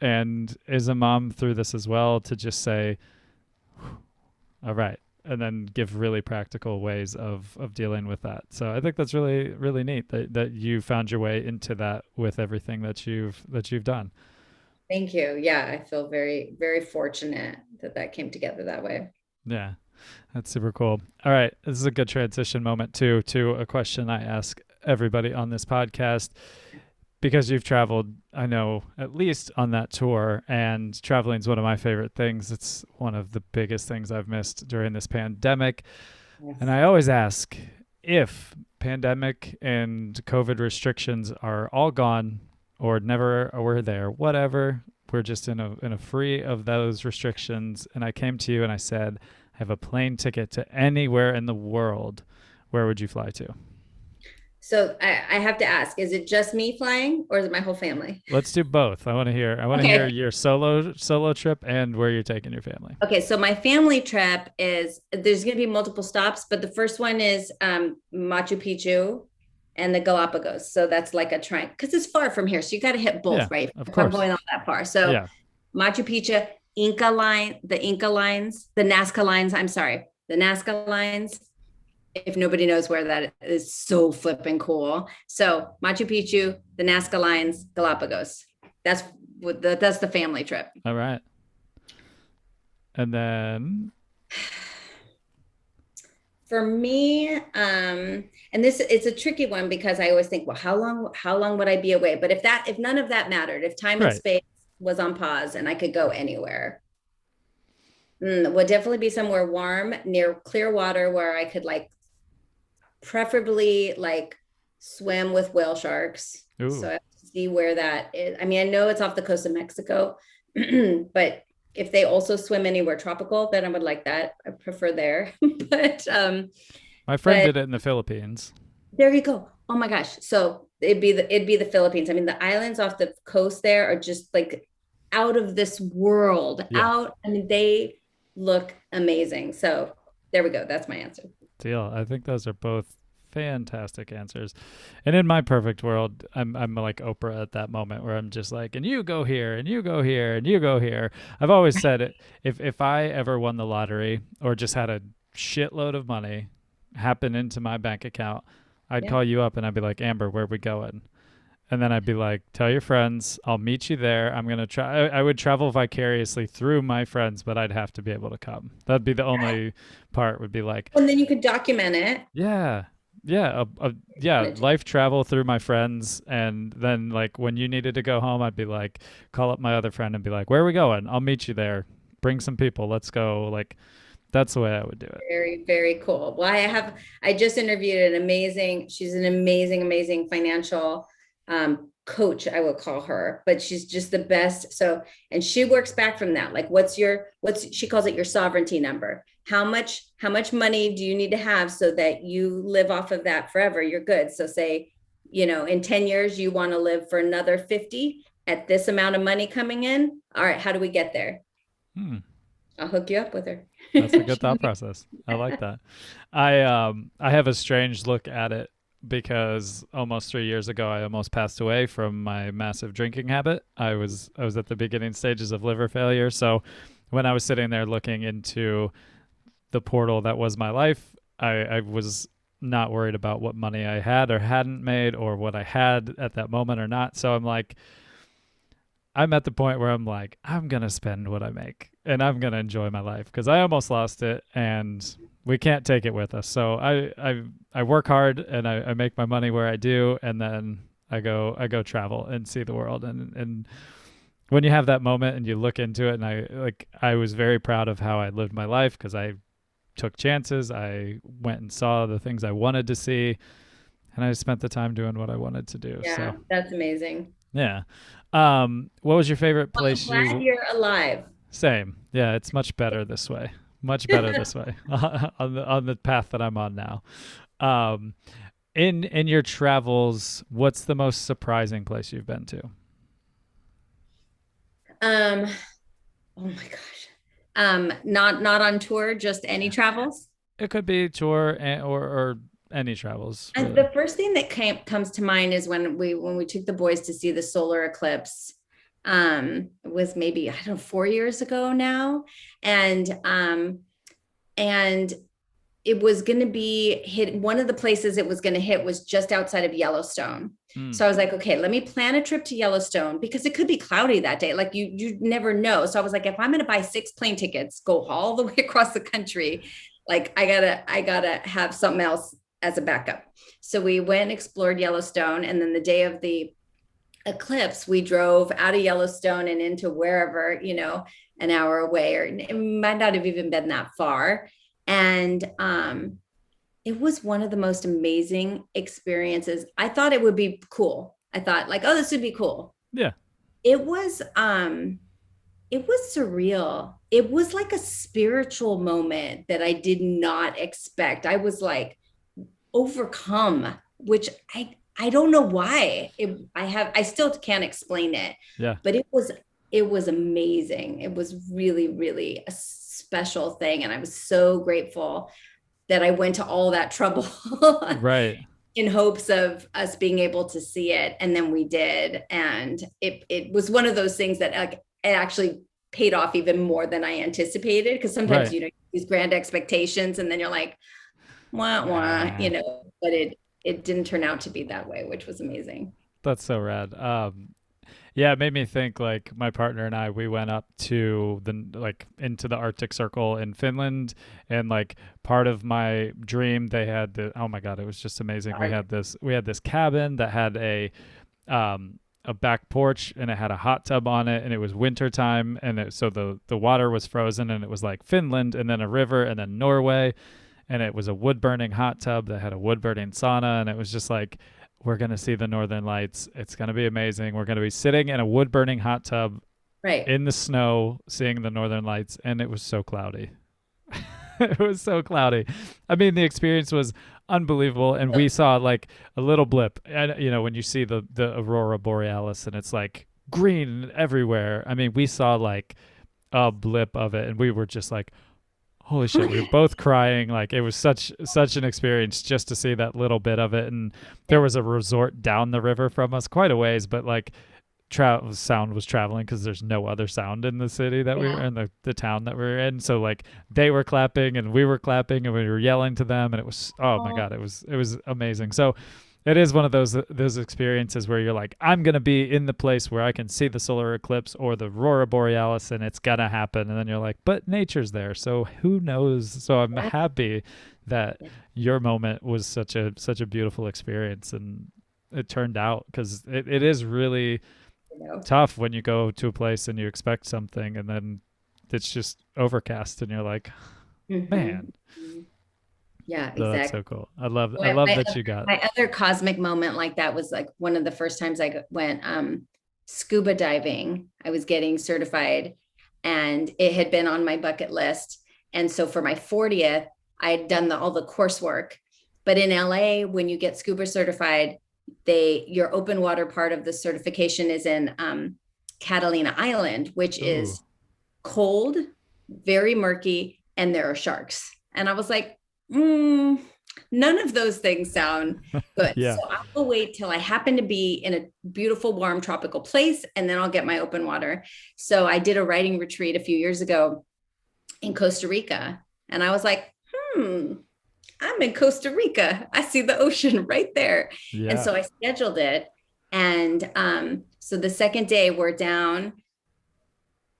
and is a mom through this as well, to just say, all right, and then give really practical ways of dealing with that. So I think that's really, really neat that you found your way into that with everything that you've done. Thank you. Yeah, I feel very, very fortunate that came together that way. Yeah, that's super cool. All right, this is a good transition moment too to a question I ask everybody on this podcast, because you've traveled, I know, at least on that tour, and traveling is one of my favorite things. It's one of the biggest things I've missed during this pandemic. Yes. And I always ask, if pandemic and COVID restrictions are all gone or never were there, whatever, we're just in a free of those restrictions, and I came to you and I said, I have a plane ticket to anywhere in the world, where would you fly to? So I have to ask, is it just me flying or is it my whole family? Let's do both. I want to hear your solo trip and where you're taking your family. Okay. So my family trip there's going to be multiple stops, but the first one is Machu Picchu and the Galapagos. So that's like a train, because it's far from here. So you got to hit both, right? Of if course. I'm going all that far. So Machu Picchu, the Nazca lines. If nobody knows where that is, so flipping cool. So Machu Picchu, the Nazca lines, Galapagos. That's the family trip. All right. And then for me, and it's a tricky one, because I always think, well, how long would I be away? But if none of that mattered, if time and space was on pause and I could go anywhere, would definitely be somewhere warm near clear water where I could preferably swim with whale sharks. Ooh. So I see where that is. I mean, I know it's off the coast of Mexico, but if they also swim anywhere tropical, then I would like that. I prefer there. but My friend but did it in the Philippines. there you go. Oh my gosh. So it'd be the Philippines. I mean, the islands off the coast there are just like out of this world. Yeah. Out. I mean, they look amazing. So there we go. That's my answer. Deal. I think those are both fantastic answers. And in my perfect world, I'm like Oprah at that moment where I'm just like, and you go here, and you go here, and you go here. I've always said it, if I ever won the lottery or just had a shitload of money happen into my bank account, I'd Yeah. call you up and I'd be like, Amber, where we going? And then I'd be like, tell your friends, I'll meet you there. I'm going to try. I would travel vicariously through my friends, but I'd have to be able to come. That'd be the only part would be like, And then you could document it. yeah, yeah, yeah, life travel through my friends. And then like when you needed to go home, I'd be like, call up my other friend and be like, where are we going? I'll meet you there. Bring some people. Let's go. Like, that's the way I would do it. Very, very cool. Well, I just interviewed she's an amazing, amazing financial coach, I would call her, but she's just the best. So, and she works back from that. Like, she calls it your sovereignty number. How much money do you need to have so that you live off of that forever? You're good. So say, in 10 years, you want to live for another 50 at this amount of money coming in. All right. How do we get there? Hmm. I'll hook you up with her. That's a good thought process. I like that. I have a strange look at it because almost 3 years ago I almost passed away from my massive drinking habit. I was at the beginning stages of liver failure. So when I was sitting there looking into the portal that was my life, I was not worried about what money I had or hadn't made or what I had at that moment or not. So I'm at the point where I'm like, I'm going to spend what I make and I'm going to enjoy my life because I almost lost it and we can't take it with us. So I work hard and I make my money where I do. And then I go travel and see the world. And when you have that moment and you look into it, and I was very proud of how I lived my life because I took chances. I went and saw the things I wanted to see and I spent the time doing what I wanted to do. Yeah, So that's amazing. yeah. What was your favorite Well, I'm place glad you're alive. Same. Yeah, it's much better this way. Much better this way on the path that I'm on now. Um, in your travels, what's the most surprising place you've been to? Um, oh my gosh. Not on tour, just any travels. It could be tour or any travels, And really. the first thing that comes to mind is when we took the boys to see the solar eclipse. It was maybe, I don't know, 4 years ago now. And it was going to be hit. One of the places it was going to hit was just outside of Yellowstone. Mm. So I was like, okay, let me plan a trip to Yellowstone because it could be cloudy that day. Like you never know. So I was like, if I'm going to buy 6 plane tickets, go all the way across the country, like I gotta have something else as a backup. So we went and explored Yellowstone. And then the day of the eclipse, we drove out of Yellowstone and into wherever, an hour away, or it might not have even been that far. And it was one of the most amazing experiences. I thought it would be cool. I thought like, oh, this would be cool. Yeah. It was surreal. It was like a spiritual moment that I did not expect. I was like overcome, which I don't know why. I still can't explain it. Yeah. But it was amazing. It was really, really a special thing. And I was so grateful that I went to all that trouble Right. in hopes of us being able to see it. And then we did. And it was one of those things that like it actually paid off even more than I anticipated. Because sometimes, Right. these grand expectations, and then you're like, wah, wah, but it didn't turn out to be that way, which was amazing. That's so rad. Yeah, it made me think like my partner and I, we went up to into the Arctic Circle in Finland, and like part of my dream, they had oh my God, it was just amazing. We had this cabin that had a back porch and it had a hot tub on it, and it was winter time, and so the water was frozen, and it was like Finland and then a river and then Norway, and it was a wood burning hot tub that had a wood burning sauna, and it was just like we're going to see the Northern Lights. It's going to be amazing. We're going to be sitting in a wood burning hot tub Right. in the snow seeing the Northern Lights. And it was so cloudy. It was so cloudy. I mean, the experience was unbelievable. And we saw like a little blip. And, you know, when you see the Aurora Borealis and it's like green everywhere. I mean, we saw like a blip of it and we were just like, holy shit, we were both crying. Like it was such an experience just to see that little bit of it. And there was a resort down the river from us quite a ways, but like sound was traveling because there's no other sound in the city that we were in, the town that we were in. So like they were clapping and we were clapping and we were yelling to them and it was, oh my God, it was amazing. So it is one of those experiences where you're like, I'm gonna be in the place where I can see the solar eclipse or the aurora borealis, and it's gonna happen. And then you're like, but nature's there, so who knows? So I'm happy that your moment was such a beautiful experience, and it turned out because it is really tough when you go to a place and you expect something, and then it's just overcast, and you're like, man. Yeah, So exactly. that's so cool. I love My, that you got my other cosmic moment like that was like one of the first times I went scuba diving. I was getting certified and it had been on my bucket list. And so for my 40th, I had done all the coursework. But in LA, when you get scuba certified, your open water part of the certification is in Catalina Island, which is cold, very murky, and there are sharks. And I was like, none of those things sound good. Yeah. So I will wait till I happen to be in a beautiful, warm, tropical place, and then I'll get my open water. So I did a writing retreat a few years ago in Costa Rica. And I was like, I'm in Costa Rica. I see the ocean right there. Yeah. And so I scheduled it. And so the second day we're down,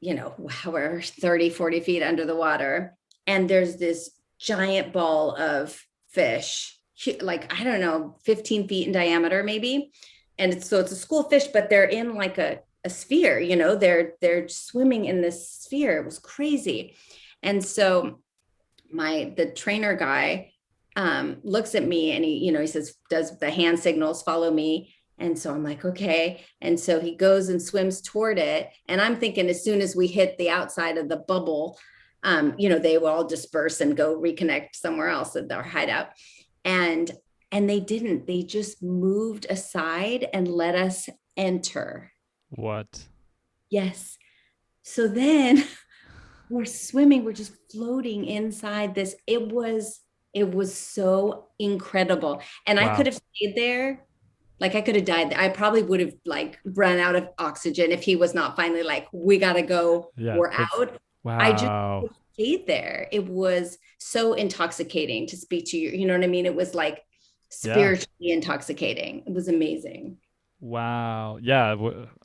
we're 30, 40 feet under the water. And there's this giant ball of fish, like, I don't know, 15 feet in diameter, maybe. And it's a school fish, but they're in like a sphere, they're swimming in this sphere. It was crazy. And so the trainer guy looks at me and he says, does the hand signals, follow me. And so I'm like, okay. And so he goes and swims toward it. And I'm thinking as soon as we hit the outside of the bubble, they will all disperse and go reconnect somewhere else at their hideout. And they didn't. They just moved aside and let us enter. What? Yes. So then we're swimming. We're just floating inside this. It was so incredible. And I could have stayed there. Like I could have died there. I probably would have like run out of oxygen if he was not finally like, we got to go. Yeah, we're out. Wow. I just stayed there. It was so intoxicating to speak to you. You know what I mean? It was like spiritually intoxicating. It was amazing. Wow. Yeah.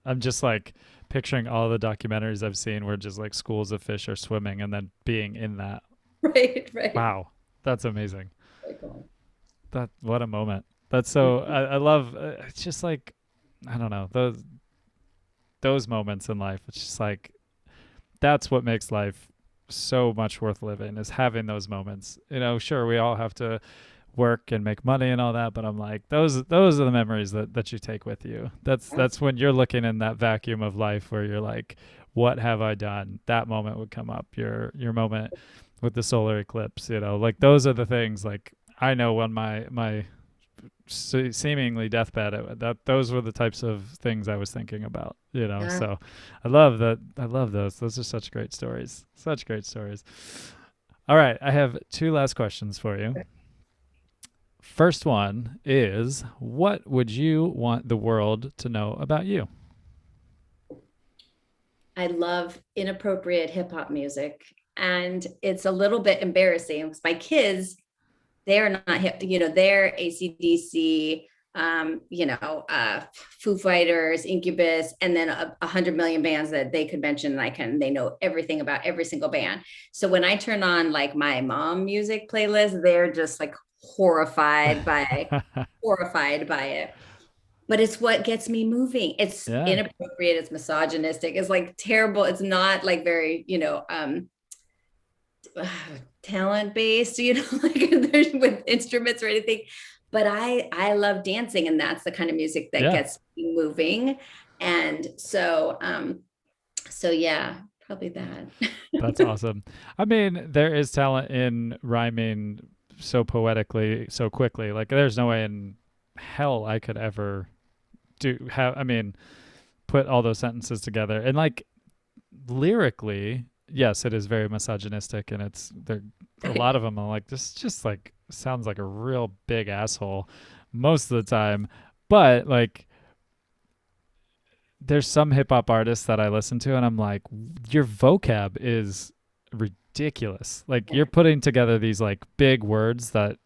I'm just like picturing all the documentaries I've seen where just like schools of fish are swimming and then being in that. Right. Wow. That's amazing. Very cool. What a moment. That's so, I love, it's just like, I don't know, those moments in life. It's just like, that's what makes life so much worth living, is having those moments. Sure, we all have to work and make money and all that, but I'm like, those are the memories that you take with you. That's when you're looking in that vacuum of life where you're like, what have I done? That moment would come up. Your moment with the solar eclipse, like those are the things. Like I know when my seemingly deathbed, those were the types of things I was thinking about, so I love that. I love those are such great stories. All right, I have two last questions for you. First one is, what would you want the world to know about you? I love inappropriate hip-hop music, and it's a little bit embarrassing because my kids, they're not hip, they're AC/DC, Foo Fighters, Incubus, and then 100 million bands that they could mention, and they know everything about every single band. So when I turn on like my mom music playlist, they're just like horrified by it. But it's what gets me moving. It's inappropriate. It's misogynistic. It's like terrible. It's not like very, talent based, like there's with instruments or anything, but I love dancing, and that's the kind of music that Yeah, gets me moving. And so yeah, probably that. that's awesome. I mean, there is talent in rhyming so poetically, so quickly. Like, there's no way in hell I could ever I mean, put all those sentences together. And like lyrically, yes, it is very misogynistic, and it's there. A lot of them are like, this just like sounds like a real big asshole most of the time. But like, there's some hip hop artists that I listen to, and I'm like, your vocab is ridiculous. Like, you're putting together these like big words that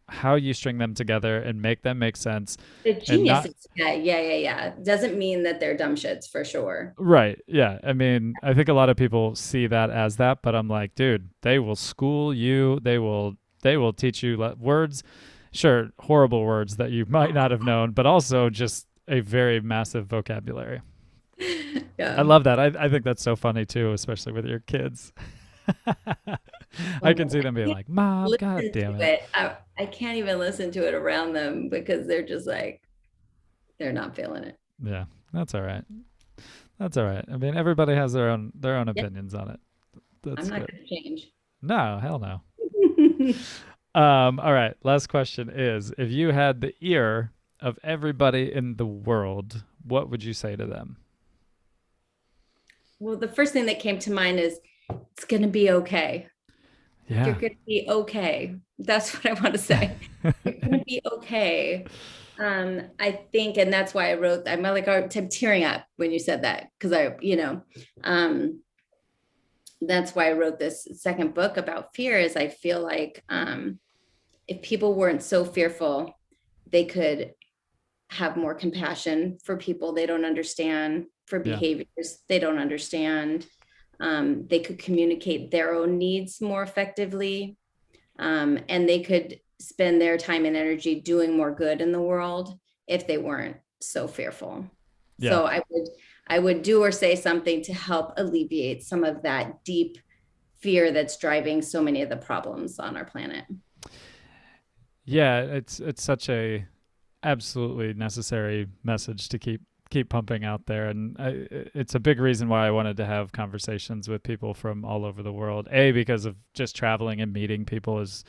how you string them together and make them make sense The and not geniuses, yeah. Doesn't mean that they're dumb shits for sure. right. Yeah. I mean, I think a lot of people see that as that, but I'm like, dude, they will school you. They will teach you words, sure, horrible words that you might not have known, but also just a very massive vocabulary. I Yeah. love that. I think that's so funny too, especially with your kids. I can Well, see I them being can't like, "Mom, god listen damn to it." it. I can't even listen to it around them because they're just like they're not feeling it. Yeah, that's all right. That's all right. I mean, everybody has their own Yeah, opinions on it. I'm That's not good. going to change. No, hell no. All right. Last question is: if you had the ear of everybody in the world, what would you say to them? Well, the first thing that came to mind is it's going to be okay. You're Yeah. going to be okay. That's what I want to say. You're going to be okay. I think, and that's why I wrote, I'm like, I'm tearing up when you said that because um, that's why I wrote this second book about fear. Is I feel like if people weren't so fearful, they could have more compassion for people they don't understand, for Yeah. behaviors they don't understand. They could communicate their own needs more effectively, and they could spend their time and energy doing more good in the world if they weren't so fearful. Yeah. So I would do or say something to help alleviate some of that deep fear that's driving so many of the problems on our planet. Yeah. It's such a absolutely necessary message to keep pumping out there, and it's a big reason why I wanted to have conversations with people from all over the world. A, because of just traveling and meeting people is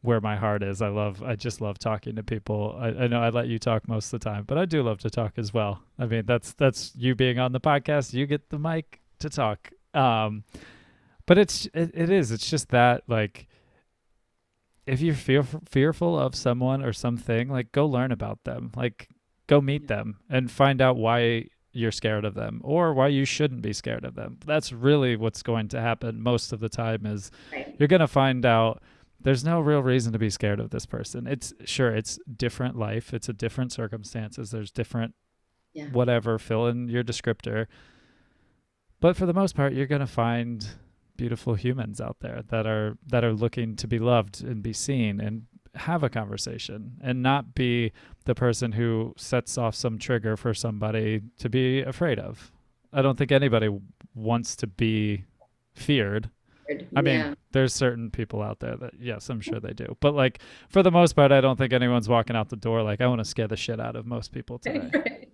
where my heart is. I just love talking to people. I know I let you talk most of the time, but I do love to talk as well. I mean, that's you being on the podcast. You get the mic to talk. But it's just that, like, if you feel fearful of someone or something, like, go learn about them. Like, go meet them and find out why you're scared of them or why you shouldn't be scared of them. That's really what's going to happen most of the time is Right. you're going to find out there's no real reason to be scared of this person. It's sure it's different life, it's a different circumstances, there's different Yeah. whatever, fill in your descriptor. But for the most part, you're going to find beautiful humans out there that are looking to be loved and be seen and have a conversation and not be the person who sets off some trigger for somebody to be afraid of. I don't think anybody wants to be feared. I mean, Yeah. there's certain people out there that, yes, I'm sure they do. But like, for the most part, I don't think anyone's walking out the door like, I want to scare the shit out of most people today. Right.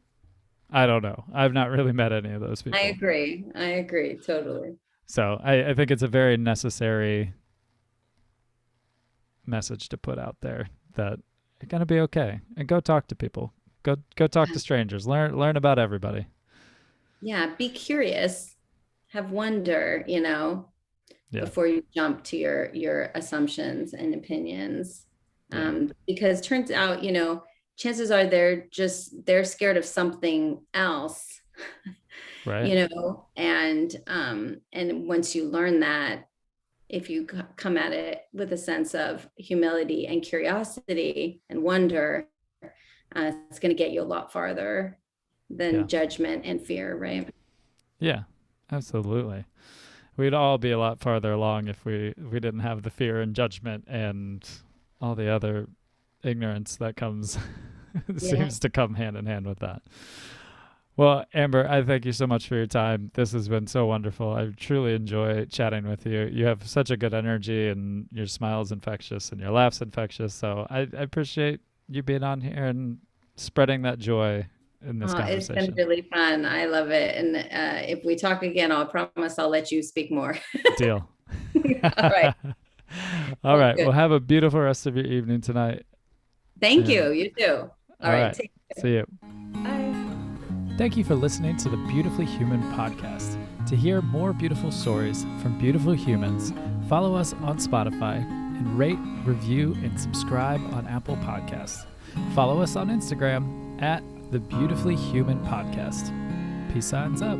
I don't know. I've not really met any of those I people. agree. I agree totally. So I think it's a very necessary message to put out there that you're gonna be okay, and go talk to people. Go talk to strangers. Learn about everybody. Yeah, be curious, have wonder, Yeah. before you jump to your assumptions and opinions. Yeah. Because turns out, chances are they're scared of something else, Right. and once you learn that, if you come at it with a sense of humility and curiosity and wonder, it's going to get you a lot farther than Yeah. judgment and fear, right? Yeah. Absolutely. We'd all be a lot farther along if we didn't have the fear and judgment and all the other ignorance that comes Yeah. seems to come hand in hand with that. Well, Amber, I thank you so much for your time. This has been so wonderful. I truly enjoy chatting with you. You have such a good energy, and your smile is infectious and your laugh's infectious. So I appreciate you being on here and spreading that joy in this It's been conversation. really fun. I love it. And if we talk again, I'll promise I'll let you speak more. Deal. All right. All Well, right. good. Well, have a beautiful rest of your evening tonight. Thank you. And You too. All all right. right. Take See you. Bye. Thank you for listening to the Beautifully Human podcast. To hear more beautiful stories from beautiful humans, follow us on Spotify and rate, review, and subscribe on Apple Podcasts. Follow us on Instagram at the Beautifully Human Podcast. Peace signs up.